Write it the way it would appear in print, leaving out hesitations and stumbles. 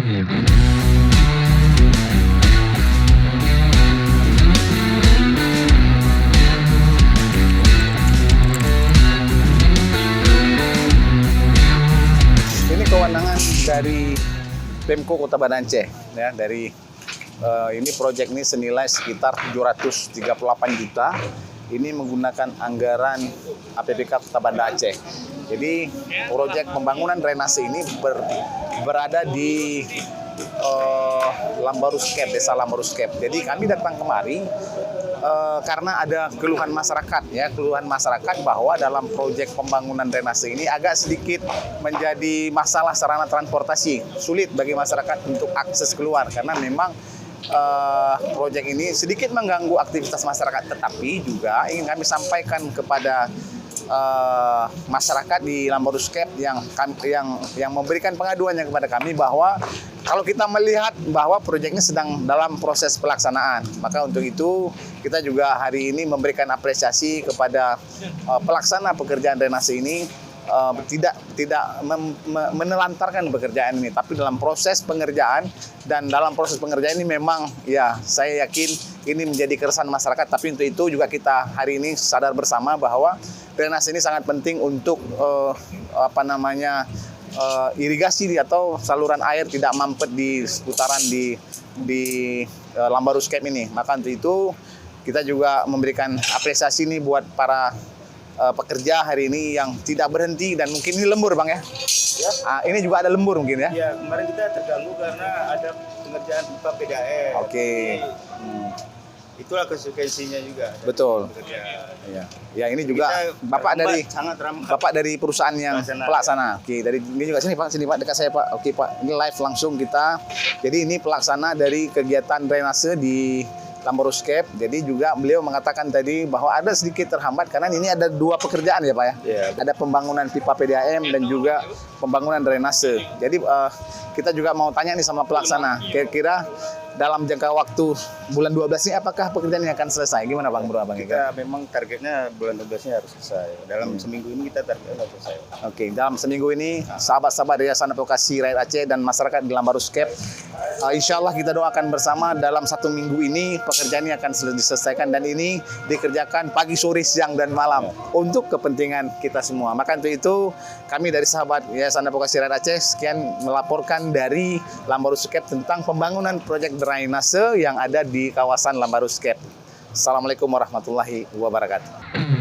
Ini kewenangan dari Pemko Kota Banda Aceh, ya, dari ini proyek ini senilai sekitar 738 juta. Ini menggunakan anggaran APBK Kota Banda Aceh. Jadi proyek pembangunan drainase ini berada di Lambaruskep, Desa Lambaruskep. Jadi kami datang kemari karena ada keluhan masyarakat, ya, keluhan masyarakat bahwa dalam proyek pembangunan drainase ini agak sedikit menjadi masalah sarana transportasi, sulit bagi masyarakat untuk akses keluar karena memang proyek ini sedikit mengganggu aktivitas masyarakat, tetapi juga ingin kami sampaikan kepada masyarakat di Lambaruskep yang memberikan pengaduannya kepada kami bahwa kalau kita melihat bahwa proyek ini sedang dalam proses pelaksanaan, maka untuk itu kita juga hari ini memberikan apresiasi kepada pelaksana pekerjaan drainase ini. Tidak menelantarkan pekerjaan ini, tapi dalam proses pengerjaan, dan dalam proses pengerjaan ini memang ya saya yakin ini menjadi keresahan masyarakat, tapi untuk itu juga kita hari ini sadar bersama bahwa drainase ini sangat penting untuk irigasi atau saluran air tidak mampet di seputaran di Lambaruskep ini. Maka untuk itu kita juga memberikan apresiasi ini buat para pekerja hari ini yang tidak berhenti, dan mungkin ini lembur Bang ya? Ya. Ini juga ada lembur mungkin ya? Iya, kemarin kita terganggu karena ada pengerjaan pipa PDAM. Oke. Itulah konsekuensinya juga. Betul. Ya. Ya, ini juga Bapak dari perusahaan yang pelaksana. Oke, dari ini juga sini Pak dekat saya Pak. Oke Pak, ini live langsung kita. Jadi ini pelaksana dari kegiatan drainase di Lambaruskep. Jadi juga beliau mengatakan tadi bahwa ada sedikit terhambat karena ini ada dua pekerjaan ya Pak ya. Yeah. Ada pembangunan pipa PDAM dan juga pembangunan drainase. Jadi kita juga mau tanya nih sama pelaksana, kira-kira dalam jangka waktu bulan 12 ini apakah pekerjaan ini akan selesai? Gimana Bang Bro Abang? Kita memang targetnya bulan 12-nya harus selesai. Dalam seminggu ini kita targetnya harus selesai. Oke, dalam seminggu ini sahabat-sahabat Yayasan Advokasi Rakyat Aceh dan masyarakat di Lambaruskep, insya Allah kita doakan bersama dalam satu minggu ini pekerjaan ini akan diselesaikan, dan ini dikerjakan pagi, sore, siang, dan malam untuk kepentingan kita semua. Maka untuk itu kami dari sahabat Yayasan Advokasi Rakyat Aceh sekian melaporkan dari Lambaruskep tentang pembangunan proyek drainase yang ada di kawasan Lambaruskep. Assalamualaikum warahmatullahi wabarakatuh.